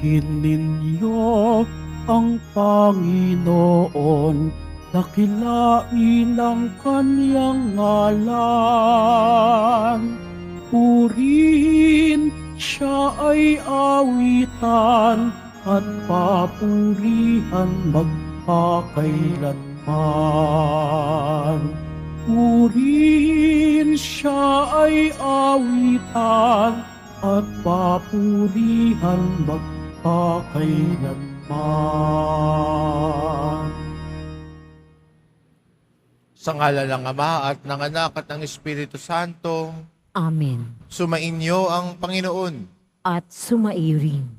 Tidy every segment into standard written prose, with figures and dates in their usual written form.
Purihin ninyo ang Panginoon, dakilain ang kanyang ngalan. Purihin, siya ay awitan at papurihan magpakailanman. Purihin, siya ay awitan at papurihan magpakailanman. Sa ngalan ng Ama at ng Anak at ng Espiritu Santo, Amen. sumainyo ang Panginoon. At sumaiyo rin.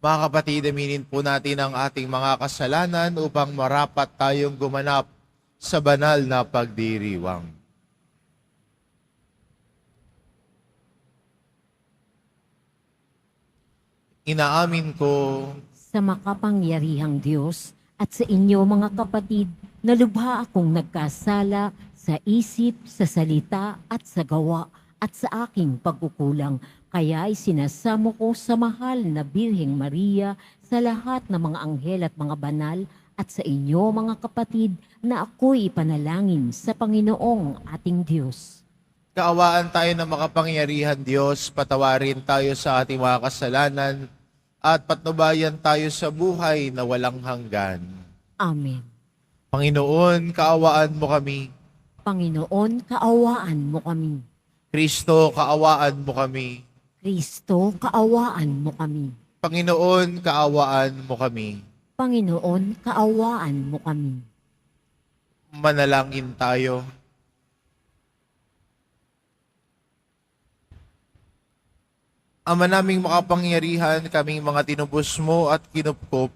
Mga kapatid, aminin po natin ang ating mga kasalanan upang marapat tayong gumanap sa banal na pagdiriwang. Inaamin ko Sa makapangyarihang Diyos at sa inyo mga kapatid, na lubha akong nagkasala sa isip, sa salita at sa gawa at sa aking pagkukulang. Kaya ay sinasamo ko sa mahal na Birheng Maria, sa lahat ng mga anghel at mga banal, at sa inyo mga kapatid, na ako'y ipanalangin sa Panginoong ating Diyos. kaawaan tayo ng makapangyarihan Diyos, patawarin tayo sa ating mga kasalanan, at patnubayan tayo sa buhay na walang hanggan. Amen. Panginoon, kaawaan mo kami. Panginoon, kaawaan mo kami. Kristo, kaawaan mo kami. Kristo, kaawaan mo kami. Panginoon, kaawaan mo kami. Panginoon, kaawaan mo kami. Manalangin tayo. Ama naming makapangyarihan, kaming mga tinubos mo at kinupkop,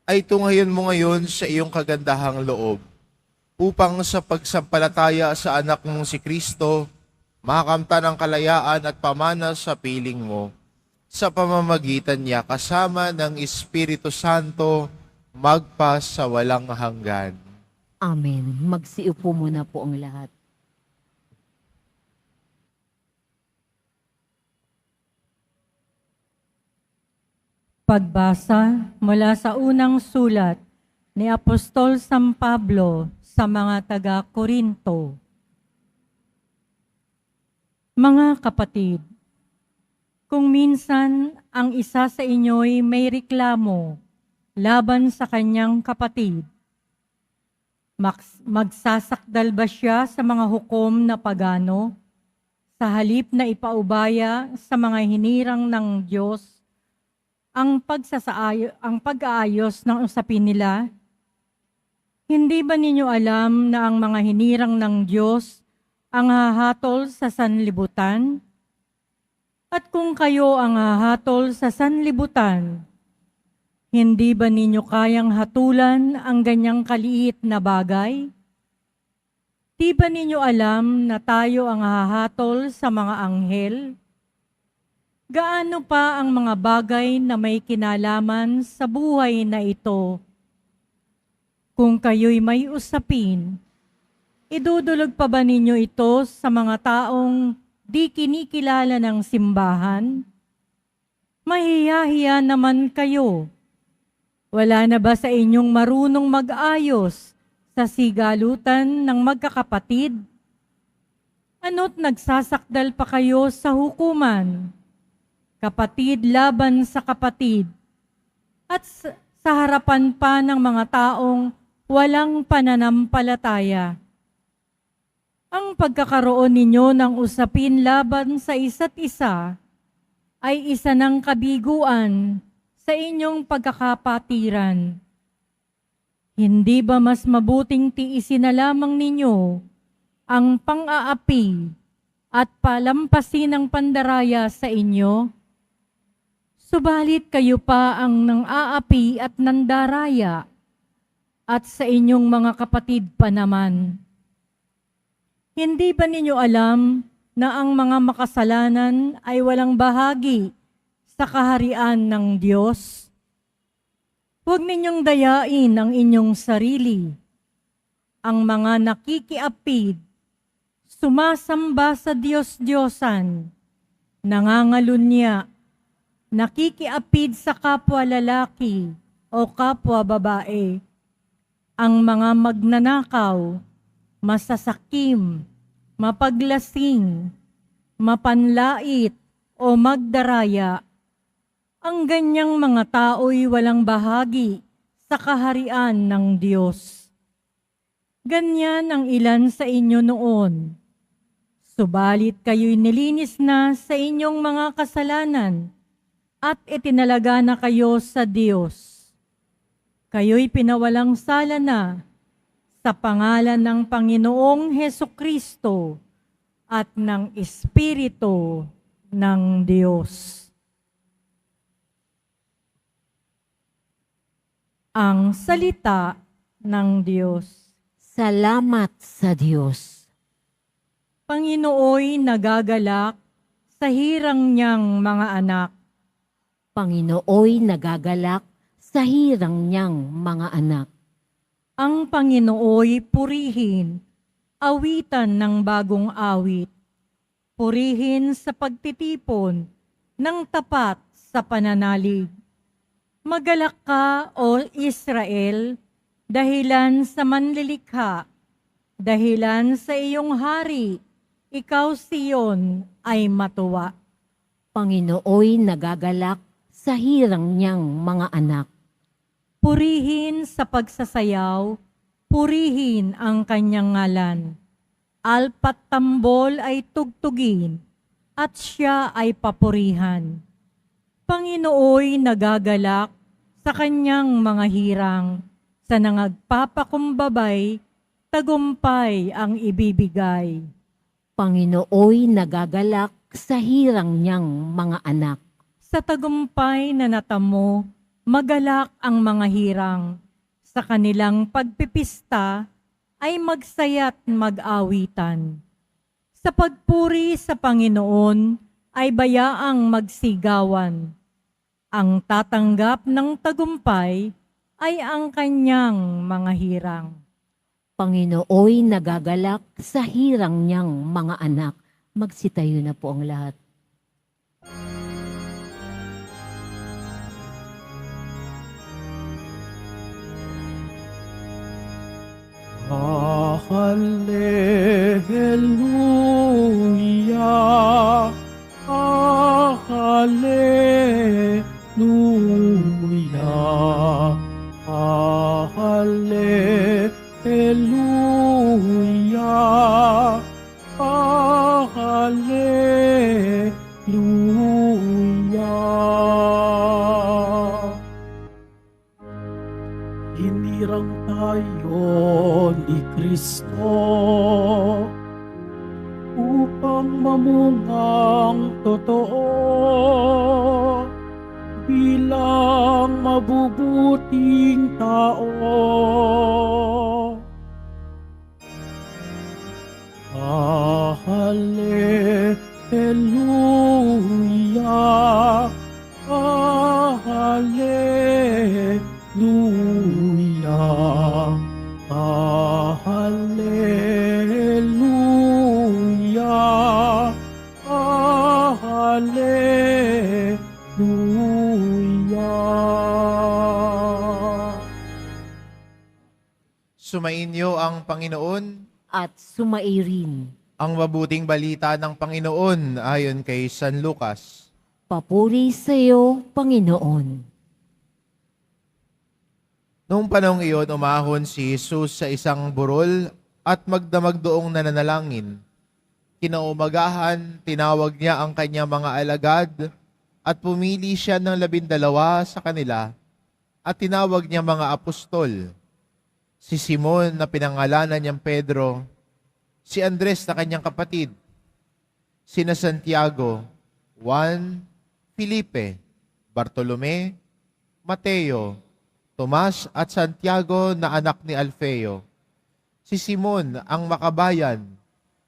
ay tunghayan mo ngayon sa iyong kagandahang loob, upang sa pagsampalataya sa anak mong si Kristo, makamta ng kalayaan at pamana sa piling mo, sa pamamagitan niya kasama ng Espiritu Santo, magpa sa walang hanggan. Amen. Magsiupo muna po ang lahat. Pagbasa mula sa unang sulat ni Apostol San Pablo sa mga taga-Korinto. Mga kapatid, kung minsan ang isa sa inyo'y may reklamo laban sa kanyang kapatid, magsasakdal ba siya sa mga hukom na pagano, sa halip na ipaubaya sa mga hinirang ng Diyos ang pag-aayos ng usapin nila? Hindi ba ninyo alam na ang mga hinirang ng Diyos ang hahatol sa sanlibutan? At kung kayo ang hahatol sa sanlibutan, hindi ba ninyo kayang hatulan ang ganyang kaliit na bagay? Di ba ninyo alam na tayo ang hahatol sa mga anghel? Gaano pa ang mga bagay na may kinalaman sa buhay na ito? Kung kayo'y may usapin, idudulog pa ba ninyo ito sa mga taong di kinikilala ng simbahan? Mahiyahiya naman kayo. Wala na ba sa inyong marunong mag-ayos sa sigalutan ng magkakapatid? Ano't nagsasakdal pa kayo sa hukuman? Kapatid laban sa kapatid, at sa harapan pa ng mga taong walang pananampalataya. Ang pagkakaroon ninyo ng usapin laban sa isa't isa ay isa ng kabiguan sa inyong pagkakapatiran. Hindi ba mas mabuting tiisin na lamang ninyo ang pang-aapi at palampasin ang pandaraya sa inyo? Subalit kayo pa ang nang-aapi at nandaraya, at sa inyong mga kapatid pa naman. Hindi ba ninyo alam na ang mga makasalanan ay walang bahagi sa kaharian ng Diyos? Huwag ninyong dayain ang inyong sarili. Ang mga nakikiapid, sumasamba sa Diyos-Diyosan, nangangalunya, nakikiapid sa kapwa lalaki o kapwa babae, ang mga magnanakaw, masasakim, mapaglasing, mapanlait o magdaraya. Ang ganyang mga tao'y walang bahagi sa kaharian ng Diyos. Ganyan ang ilan sa inyo noon. Subalit kayo'y nilinis na sa inyong mga kasalanan at itinalaga na kayo sa Diyos. Kayo'y pinawalang sala na sa pangalan ng Panginoong Hesukristo at ng Espiritu ng Diyos. Ang salita ng Diyos. Salamat sa Diyos. Panginooy nagagalak sa hirang niyang mga anak. Panginooy nagagalak sa hirang niyang mga anak. Ang Panginooy purihin, awitan ng bagong awit. Purihin sa pagtitipon ng tapat sa pananalig. Magalak ka, O Israel, dahilan sa manlilikha, dahilan sa iyong hari, ikaw Siyon ay matuwa. Panginooy nagagalak sa hirang niyang mga anak. Purihin sa pagsasayaw, purihin ang kanyang ngalan. Alpat tambol ay tugtugin, at siya ay papurihan. Panginooy nagagalak sa kanyang mga hirang, sa nangagpapakumbabay, tagumpay ang ibibigay. Panginooy nagagalak sa hirang niyang mga anak. Sa tagumpay na natamo, magalak ang mga hirang. Sa kanilang pagpipista ay magsaya't mag-awitan. Sa pagpuri sa Panginoon ay bayaang magsigawan. Ang tatanggap ng tagumpay ay ang kanyang mga hirang. Panginooy nagagalak sa hirang niyang mga anak. Magsitayo na po ang lahat. Hallelujah, hallelujah, hallelujah, hallelujah. Hinirang tayo ni Kristo upang mamungang totoo bilang mabubuting tao. Hallelujah, hallelujah, hallelujah, hallelujah. Sumainyo ang Panginoon. At sumairin. Ang mabuting balita ng Panginoon ayon kay San Lucas. Papuri sa iyo, Panginoon. Noong panahong iyon, umahon si Jesus sa isang burol at magdamag doong nananalangin. Kinaumagahan, tinawag niya ang kanyang mga alagad at pumili siya ng 12 sa kanila at tinawag niya mga apostol. Si Simon na pinangalanan niyang Pedro, si Andres na kanyang kapatid, sina Santiago, Juan, Felipe, Bartolome, Mateo, Tomas at Santiago na anak ni Alfeo, si Simon ang makabayan,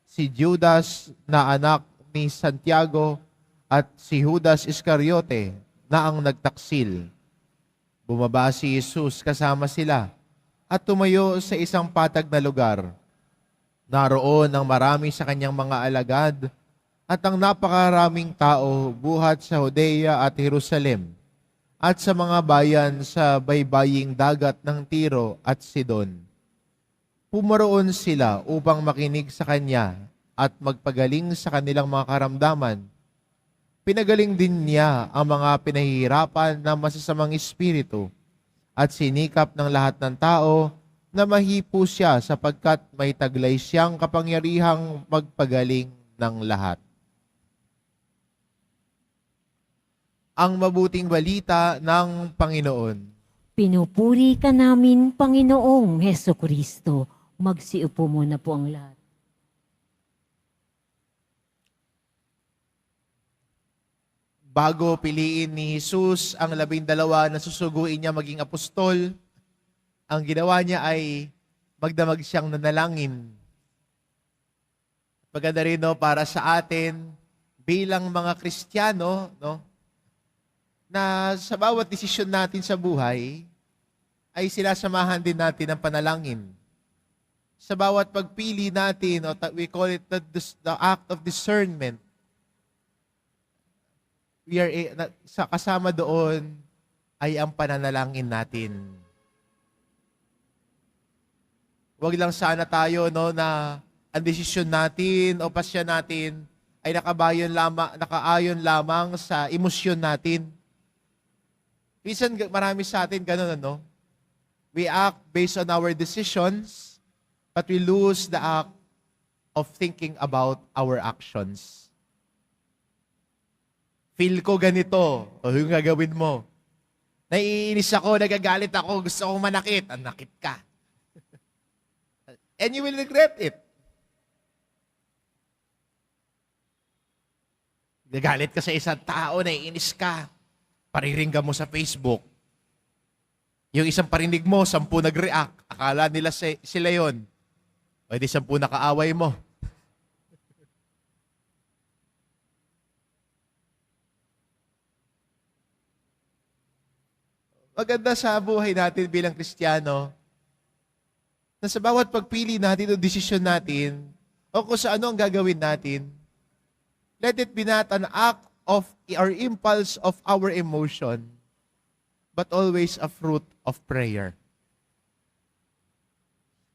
si Judas na anak ni Santiago at si Judas Iscariote na ang nagtaksil. Bumaba si Jesus kasama sila at tumayo sa isang patag na lugar. Naroon ang marami sa kanyang mga alagad at ang napakaraming tao buhat sa Judea at Jerusalem at sa mga bayan sa baybaying dagat ng Tiro at Sidon. Pumaroon sila upang makinig sa kanya at magpagaling sa kanilang mga karamdaman. Pinagaling din niya ang mga pinahihirapan ng masasamang espiritu at sinikap ng lahat ng tao na mahipo siya sapagkat may taglay siyang kapangyarihang magpagaling ng lahat. Ang mabuting balita ng Panginoon. Pinupuri ka namin, Panginoong Heso Kristo. Magsiupo muna po ang lahat. Bago piliin ni Jesus ang 12 na susuguin niya maging apostol, ang ginawa niya ay magdamag siyang nanalangin. Maganda rin para sa atin bilang mga Kristiyano, na sa bawat desisyon natin sa buhay, ay sinasamahan din natin ang panalangin. Sa bawat pagpili natin, we call it the act of discernment, kasama doon ay ang pananalangin natin. Huwag lang sana tayo na ang desisyon natin o pasya natin ay nakaayon lamang sa emosyon natin. Minsan marami sa atin ganun, we act based on our decisions, but we lose the act of thinking about our actions. Feel ko ganito, o yung gagawin mo. Naiinis ako, nagagalit ako, gusto kong manakit. Nakit ka. And you will regret it. Nagalit ka sa isang tao, naiinis ka. Pariringgan mo sa Facebook. Yung isang parinig mo, 10 nag-react. Akala nila sila yon. Pwede 10 nakaaway mo. Maganda sa buhay natin bilang Kristiyano, na sa bawat pagpili natin o desisyon natin, o kung sa ano ang gagawin natin, let it be not an act of or impulse of our emotion, but always a fruit of prayer.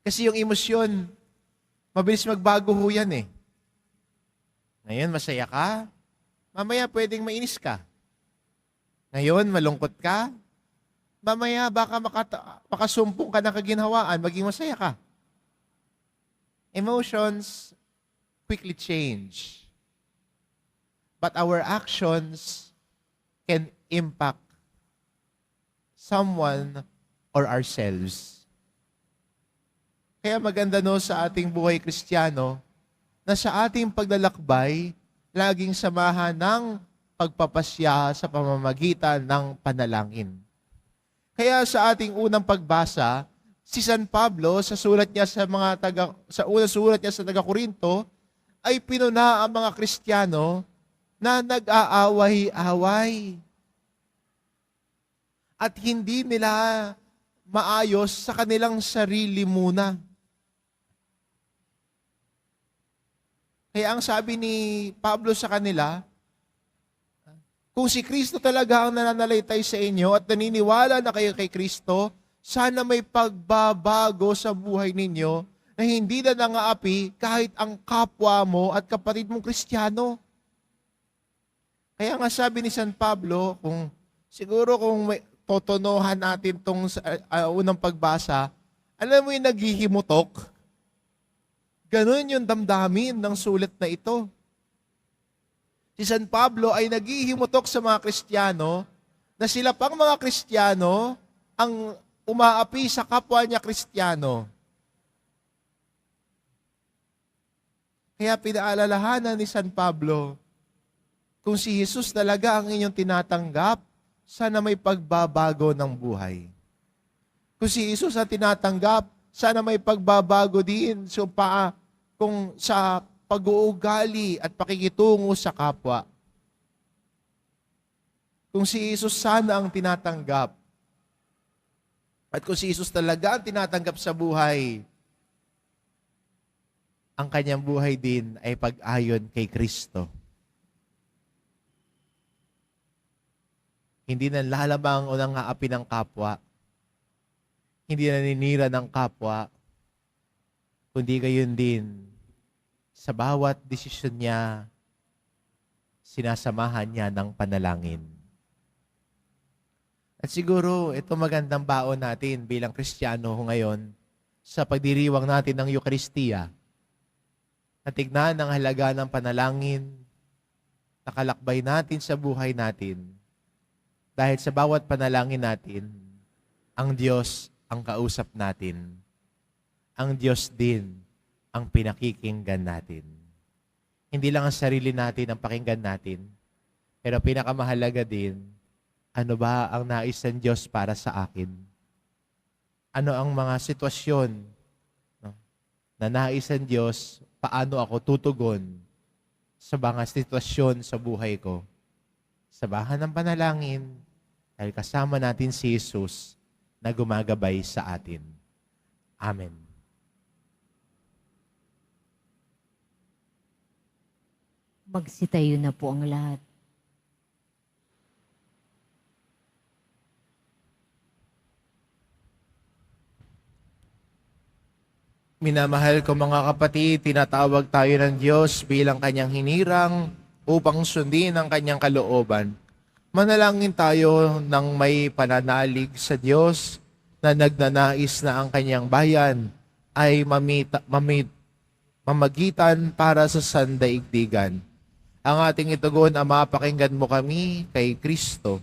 Kasi yung emosyon, mabilis magbago ho yan eh. Ngayon, masaya ka. Mamaya, pwedeng mainis ka. Ngayon, malungkot ka. Mamaya, baka makasumpong ka ng kaginhawaan, maging masaya ka. Emotions quickly change. But our actions can impact someone or ourselves. Kaya maganda sa ating buhay Kristiyano na sa ating paglalakbay, laging samahan ng pagpapasya sa pamamagitan ng panalangin. Kaya sa ating unang pagbasa, si San Pablo sa sulat niya sa unang sulat niya sa taga-Korinto ay pinuna ang mga Kristiyano na nag-aaway-away. At hindi nila maayos sa kanilang sarili muna. Kaya ang sabi ni Pablo sa kanila, kung si Kristo talaga ang nananalaytay sa inyo at naniniwala na kayo kay Kristo, sana may pagbabago sa buhay ninyo na hindi na nangaapi kahit ang kapwa mo at kapatid mong Kristiyano. Kaya nga sabi ni San Pablo, kung may totonohan natin itong unang pagbasa, alam mo yung naghihimutok? Ganun yung damdamin ng sulat na ito. Si San Pablo ay naghihimutok sa mga Kristiyano na sila pang mga Kristiyano ang umaapi sa kapwa niya Kristiyano. Kaya pinaalalahanan ni San Pablo, kung si Jesus talaga ang inyong tinatanggap, sana may pagbabago ng buhay. Kung si Jesus ang tinatanggap, sana may pagbabago din kung sa pag-uugali at pakikitungo sa kapwa. Kung si Jesus sana ang tinatanggap, at kung si Jesus talaga ang tinatanggap sa buhay, ang kanyang buhay din ay pag-ayon kay Kristo. Hindi nanlalamang o nangaapi ng kapwa. Hindi naninira ng kapwa. Kundi gayon din, sa bawat desisyon niya, sinasamahan niya ng panalangin. At siguro, ito magandang baon natin bilang Kristiyano ngayon sa pagdiriwang natin ng Eukaristiya. Natignan ang halaga ng panalangin, nakalakbay natin sa buhay natin. Dahil sa bawat panalangin natin, ang Diyos ang kausap natin. Ang Diyos din ang pinakikinggan natin. Hindi lang ang sarili natin ang pakinggan natin, pero pinakamahalaga din, ano ba ang nais ng Diyos para sa akin? Ano ang mga sitwasyon, no, na nais ng Diyos, paano ako tutugon sa mga sitwasyon sa buhay ko? Sabahan ng panalangin, dahil kasama natin si Jesus na gumagabay sa atin. Amen. Magsitayo na po ang lahat. Minamahal ko mga kapatid, tinatawag tayo ng Diyos bilang kanyang hinirang upang sundin ang kanyang kalooban. Manalangin tayo ng may pananalig sa Diyos na nagnanais na ang kanyang bayan ay mamagitan para sa sandaigdigan. Ang ating itugon, Ama, pakinggan mo kami kay Kristo.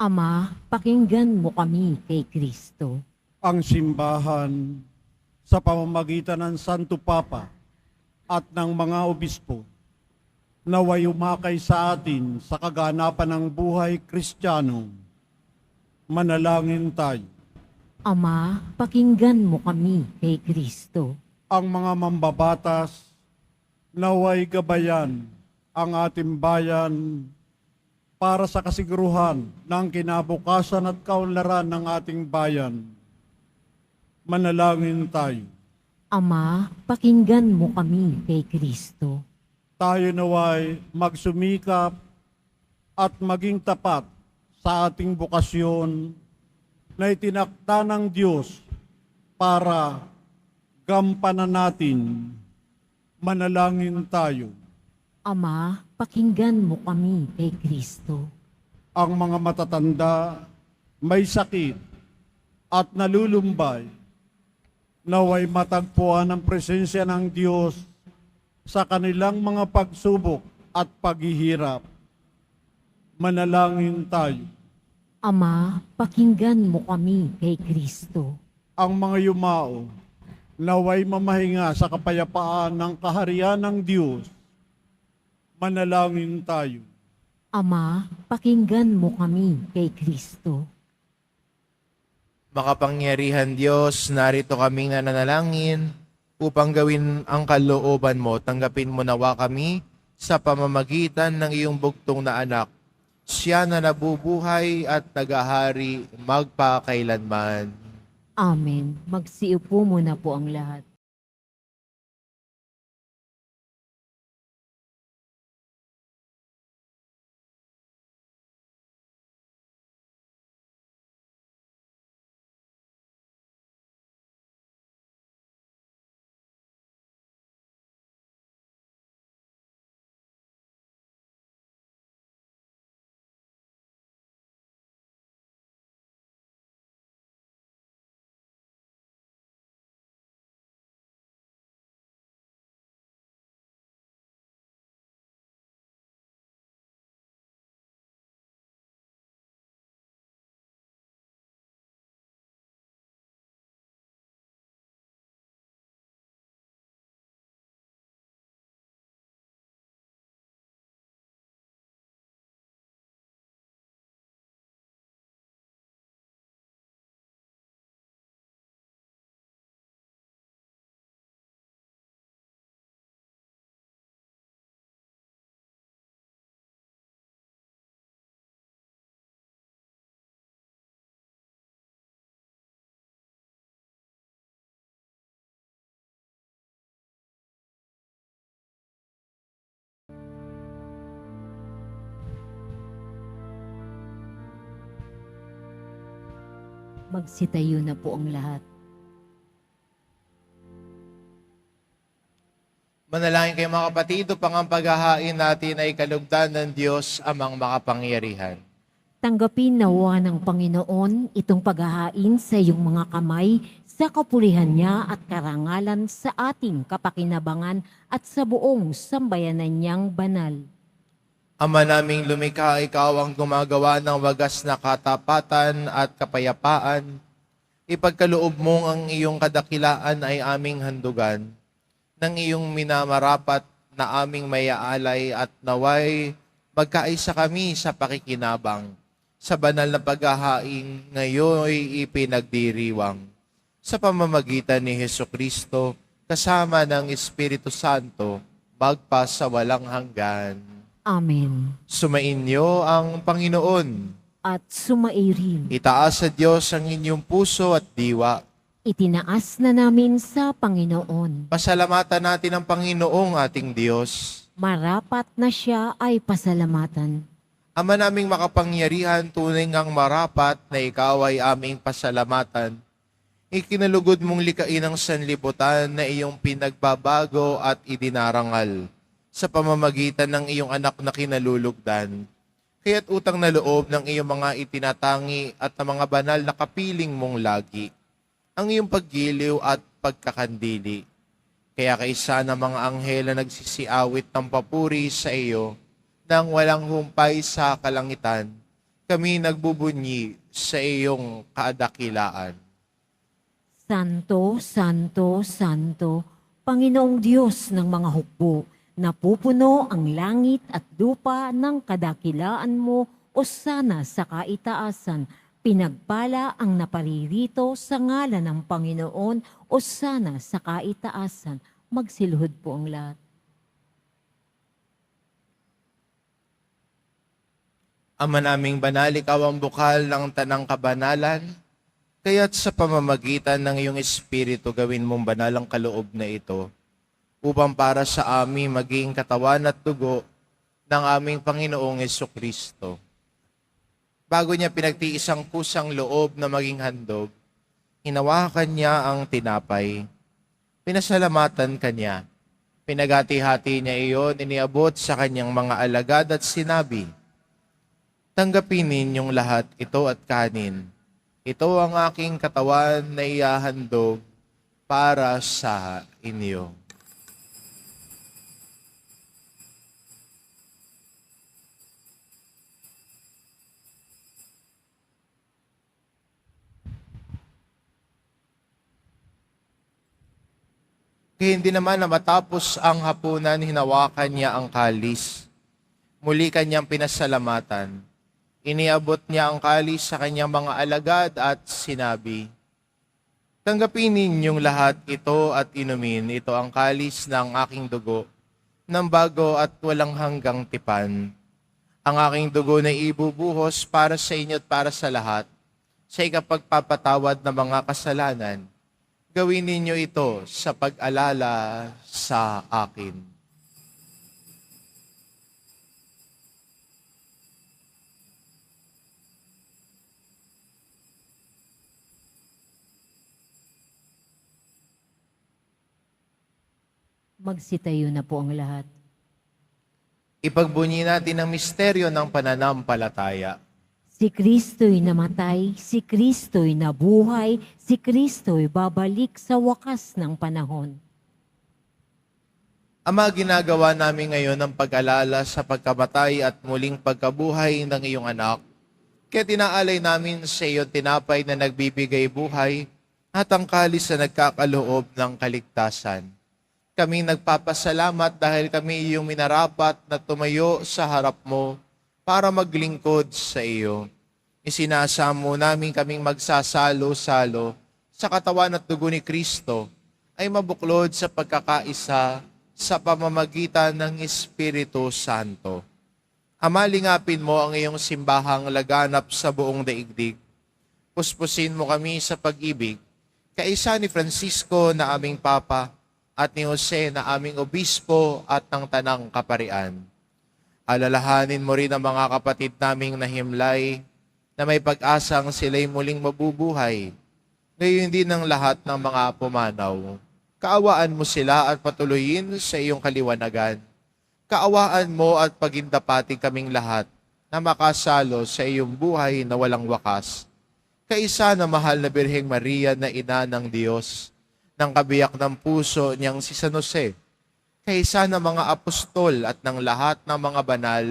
Ama, pakinggan mo kami kay Kristo. Ang simbahan sa pamamagitan ng Santo Papa at ng mga obispo, naway umakay sa atin sa kaganapan ng buhay Kristiyano. Manalangin tayo. Ama, pakinggan mo kami kay Kristo. Ang mga mambabatas, naway gabayan ang ating bayan para sa kasiguruhan ng kinabukasan at kaunlaran ng ating bayan. Manalangin tayo. Ama, pakinggan mo kami kay Kristo. Tayo naway magsumikap at maging tapat sa ating bukasyon na itinakda ng Diyos para gampanan natin. Manalangin tayo. Ama, pakinggan mo kami kay Kristo. Ang mga matatanda, may sakit at nalulumbay, naway matagpuan ang presensya ng Diyos sa kanilang mga pagsubok at paghihirap. Manalangin tayo. Ama, pakinggan mo kami kay Kristo. Ang mga yumao, naway mamahinga sa kapayapaan ng kaharian ng Diyos. Manalangin tayo. Ama, pakinggan mo kami kay Kristo. Makapangyarihan Diyos, narito kaming nananalangin upang gawin ang kalooban mo. Tanggapin mo nawa kami sa pamamagitan ng iyong bugtong na anak. Siya na nabubuhay at nagahari magpakailanman. Amen. Magsiupo muna po ang lahat. Magsitayo na po ang lahat. Manalangin kayo mga kapatid, upang ang paghahain natin ay kalugdan ng Diyos amang makapangyarihan. Tanggapin nawa ng Panginoon itong paghahain sa iyong mga kamay sa kapulihan niya at karangalan sa ating kapakinabangan at sa buong sambayanan niyang banal. Ama naming lumikha, ikaw ang gumagawa ng wagas na katapatan at kapayapaan. Ipagkaloob mo ang iyong kadakilaan ay aming handugan, ng iyong minamarapat na aming mayaalay at naway magkaisa kami sa pakikinabang. Sa banal na paghahain ngayon ipinagdiriwang. Sa pamamagitan ni Hesukristo, kasama ng Espiritu Santo, magpa sa walang hanggan. Amen. Sumainyo ang Panginoon. At sumairin. Itaas sa Diyos ang inyong puso at diwa. Itinaas na namin sa Panginoon. Pasalamatan natin ang Panginoong ating Diyos. Marapat na siya ay pasalamatan. Ama naming makapangyarihan, tunay ngang marapat na ikaw ay aming pasalamatan. Ikinalugod mong likain ang sanlibutan na iyong pinagbabago at idinarangal sa pamamagitan ng iyong anak na kinalulugdan. Kaya't utang na loob ng iyong mga itinatangi at ng mga banal na kapiling mong lagi, ang iyong paggiliw at pagkakandili. Kaya kaisa ng mga anghel na nagsisiawit ng papuri sa iyo, nang walang humpay sa kalangitan, kami nagbubunyi sa iyong kaadakilaan. Santo, Santo, Santo, Panginoong Diyos ng mga hukbo, napupuno ang langit at lupa ng kadakilaan mo o sana sa kaitaasan. Pinagpala ang naparirito sa ngalan ng Panginoon o sana sa kaitaasan. Magsiluhod po ang lahat. Ama naming banal, ikaw ang bukal ng tanang kabanalan, kaya't sa pamamagitan ng iyong Espiritu gawin mong banal ang kaloob na ito, upang para sa amin maging katawan at dugo ng aming Panginoong Hesukristo. Bago niya pinagtiis ang kusang loob na maging handog, hinawakan niya ang tinapay. Pinasalamatan kanya. Pinagati-hati niya iyon, iniabot sa kanyang mga alagad at sinabi, "Tanggapin ninyong lahat ito at kanin. Ito ang aking katawan na ihahandog para sa inyo." Kaya hindi naman na matapos ang hapunan, hinawakan niya ang kalis. Muli kanyang pinasalamatan. Iniabot niya ang kalis sa kanyang mga alagad at sinabi, "Tanggapin ninyong lahat ito at inumin. Ito ang kalis ng aking dugo, ng bago at walang hanggang tipan. Ang aking dugo na ibubuhos para sa inyo at para sa lahat, sa ikapagpapatawad ng mga kasalanan. Gawin ninyo ito sa pag-alala sa akin." Magsitayo na po ang lahat. Ipagbunyi natin ang misteryo ng pananampalataya. Si Kristo'y namatay, si Kristo'y nabuhay, si Kristo'y babalik sa wakas ng panahon. Ama, ginagawa namin ngayon ang pag-alala sa pagkamatay at muling pagkabuhay ng iyong anak. Kaya tinaalay namin sa iyo tinapay na nagbibigay buhay at ang kalis na nagkakaloob ng kaligtasan. Kami nagpapasalamat dahil kami iyong minarapat na tumayo sa harap mo para maglingkod sa iyo. Isinasamo namin kaming magsasalo-salo sa katawan at dugo ni Kristo ay mabuklod sa pagkakaisa sa pamamagitan ng Espiritu Santo. Ama, lingapin mo ang iyong simbahang laganap sa buong daigdig. Puspusin mo kami sa pag-ibig, kaisa ni Francisco na aming Papa at ni Jose na aming Obispo at ng Tanang Kaparian. Alalahanin mo rin ang mga kapatid naming nahimlay na may pag-asang sila'y muling mabubuhay. Ngayon din ng lahat ng mga pumanaw. Kaawaan mo sila at patuloyin sa iyong kaliwanagan. Kaawaan mo at pagindapati kaming lahat na makasalo sa iyong buhay na walang wakas. Kaisa na mahal na Birheng Maria na ina ng Diyos, ng kabiyak ng puso niyang si San Jose, kaisa na mga apostol at ng lahat ng mga banal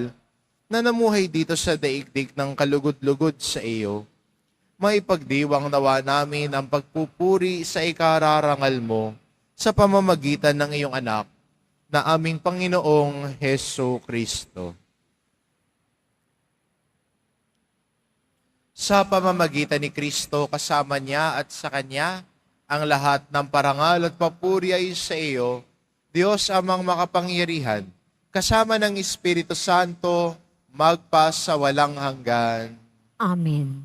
na namuhay dito sa daigdig ng kalugod-lugod sa iyo, maipagdiwang nawa namin ang pagpupuri sa ikararangal mo sa pamamagitan ng iyong anak na aming Panginoong Heso Kristo. Sa pamamagitan ni Kristo, kasama niya at sa Kanya, ang lahat ng parangal at papuri ay sa iyo, Diyos amang makapangyarihan, kasama ng Espiritu Santo, magpa sa walang hanggan. Amen.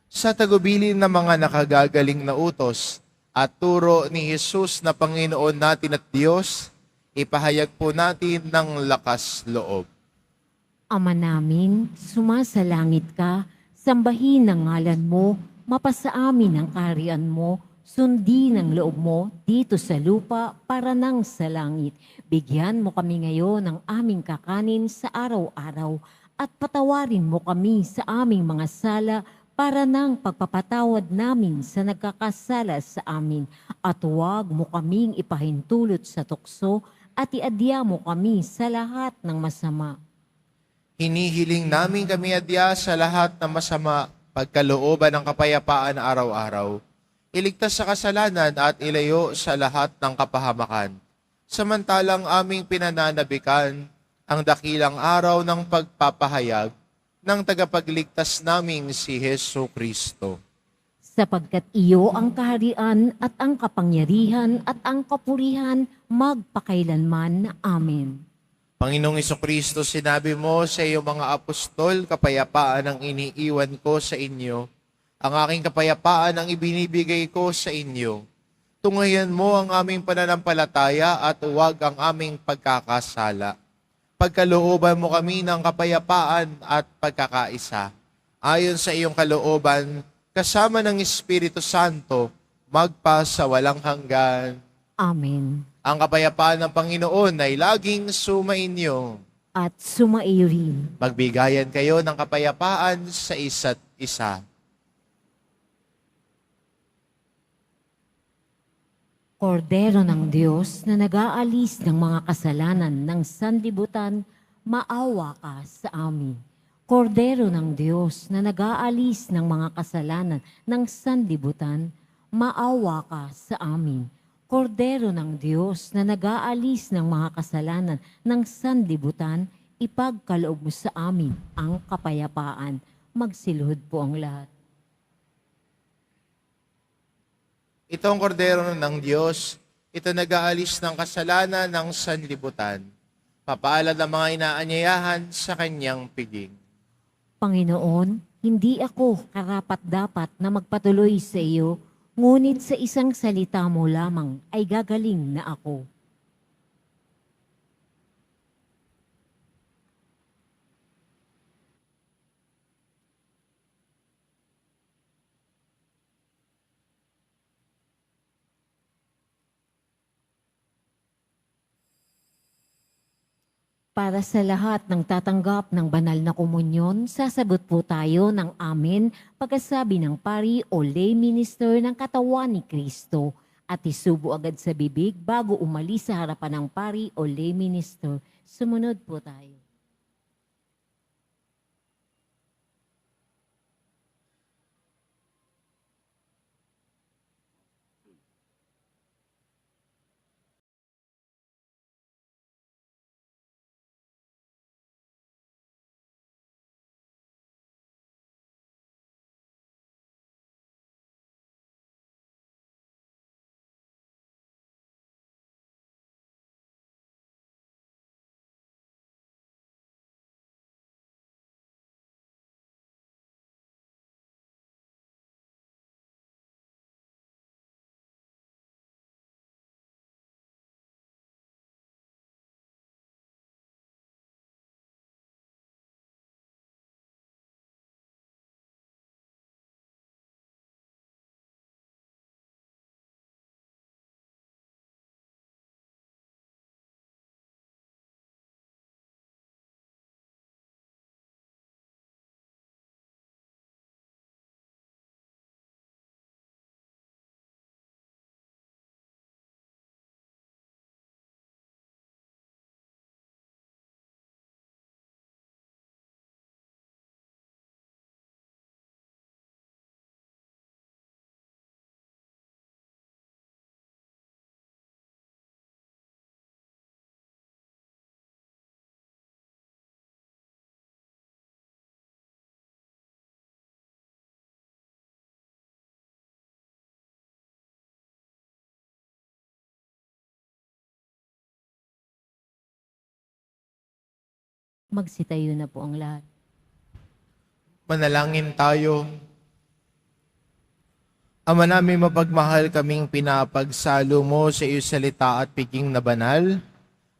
Sa tagubilin ng mga nakagagaling na utos at turo ni Jesus na Panginoon natin at Diyos, ipahayag po natin ng lakas loob. Ama namin, sumasalangit ka, sambahin ang ngalan mo, mapasa amin ang kaharian mo, sundin ang loob mo dito sa lupa para nang sa langit. Bigyan mo kami ngayon ng aming kakanin sa araw-araw at patawarin mo kami sa aming mga sala para nang pagpapatawad namin sa nagkakasala sa amin. At huwag mo kaming ipahintulot sa tukso at iadya mo kami sa lahat ng masama. Hinihiling namin kami adya sa lahat ng masama, pagkalooban ng kapayapaan araw-araw. Iligtas sa kasalanan at ilayo sa lahat ng kapahamakan. Samantalang aming pinananabikan ang dakilang araw ng pagpapahayag ng tagapagligtas naming si Heso Kristo. Sapagkat iyo ang kaharian at ang kapangyarihan at ang kapurihan magpakailanman. Amen. Panginoong Kristo, sinabi mo sa iyong mga apostol, kapayapaan ang iniiwan ko sa inyo. Ang aking kapayapaan ang ibinibigay ko sa inyo. Tungayan mo ang aming pananampalataya at huwag ang aming pagkakasala. Pagkalooban mo kami ng kapayapaan at pagkakaisa. Ayon sa iyong kalooban, kasama ng Espiritu Santo, magpa sa walang hanggan. Amen. Ang kapayapaan ng Panginoon ay laging sumainyo. At sumaiyo rin. Magbigayan kayo ng kapayapaan sa isa't isa. Kordero ng Diyos na nag-aalis ng mga kasalanan ng sanlibutan, maawa ka sa amin. Kordero ng Diyos na nag-aalis ng mga kasalanan ng sanlibutan, maawa ka sa amin. Kordero ng Diyos na nag-aalis ng mga kasalanan ng sanlibutan, ipagkaloob mo sa amin ang kapayapaan. Magsilhod po ang lahat. Ito ang kordero ng Diyos, ito nag-aalis ng kasalanan ng sanlibutan. Papaalad ang mga inaanyayahan sa kanyang piging. Panginoon, hindi ako karapat-dapat na magpatuloy sa iyo, ngunit sa isang salita mo lamang ay gagaling na ako. Para sa lahat ng tatanggap ng banal na komunyon, sasagot po tayo ng amen pagkasabi ng pari o lay minister ng katawan ni Kristo at isubo agad sa bibig bago umalis sa harapan ng pari o lay minister. Sumunod po tayo. Magsitayo na po ang lahat. Manalangin tayo. Ama namin mapagmahal, kaming pinapagsalo mo sa iyong salita at piging na banal,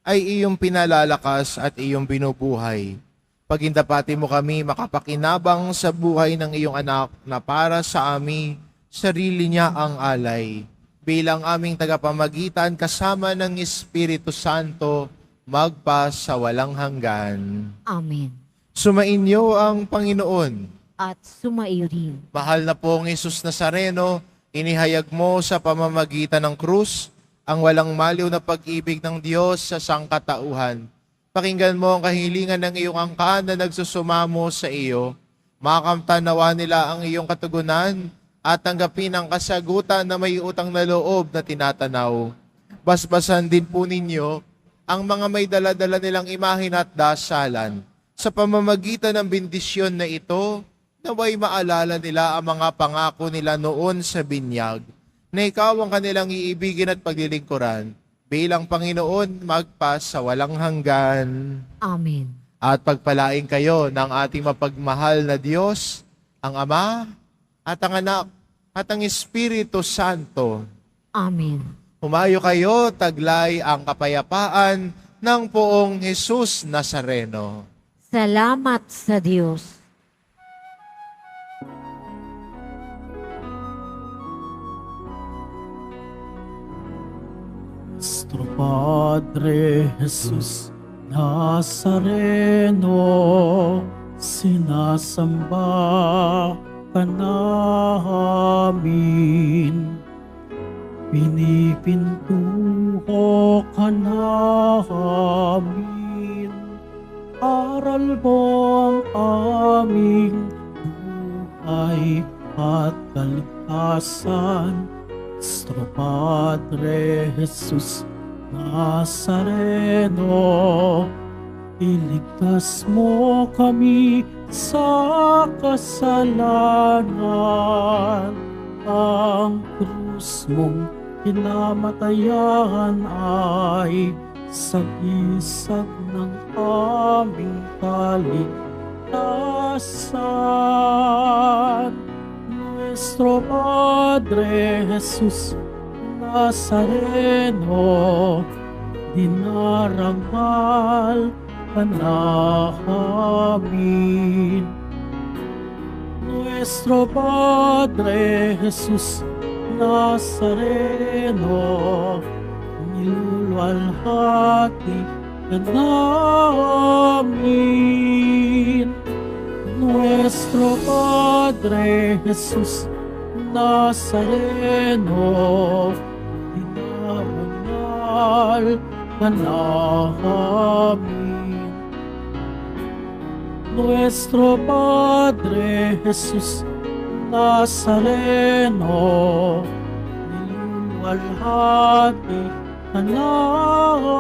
ay iyong pinalalakas at iyong binubuhay. Pagindapati mo kami makapakinabang sa buhay ng iyong anak na para sa amin, sarili niya ang alay. Bilang aming tagapamagitan kasama ng Espiritu Santo, magpa sa walang hanggan. Amen. Sumainyo ang Panginoon. At sumaiyo rin. Mahal na pong Jesus Nazareno, inihayag mo sa pamamagitan ng krus ang walang maliw na pag-ibig ng Diyos sa sangkatauhan. Pakinggan mo ang kahilingan ng iyong angkan na nagsusumamo sa iyo. Makamtanawa nila ang iyong katugunan at tanggapin ang kasagutan na may utang na loob na tinatanaw. Basbasan din po ninyo ang mga may daladala nilang imahin at dasalan. Sa pamamagitan ng bendisyon na ito, naway maalala nila ang mga pangako nila noon sa binyag, na ikaw ang kanilang iibigin at paglilingkuran, bilang Panginoon magpa sa walang hanggan. Amen. At pagpalain kayo ng ating mapagmahal na Diyos, ang Ama at ang Anak at ang Espiritu Santo. Amen. Humayo kayo, taglay ang kapayapaan ng poong Jesus Nazareno. Salamat sa Diyos. Nuestro Padre Jesus Nazareno, sinasamba ka namin. Pinipintuho ka namin, aral mo ang aming buhay at kaligtasan. Nuestro Padre Jesus Nazareno, iligtas mo kami sa kasalanan. Ang krus mong kinamatayan ay sagisag ng aming kaligtasan. Nuestro Padre Jesus Nazareno, dinarangal ka namin. Nuestro Padre Jesus Nazareno, niluluwalhati ka namin. Nuestro Padre Jesus Nazareno, dinarangal ka namin. Nuestro Padre Jesus Nazareno, niluluwalhati ka namin.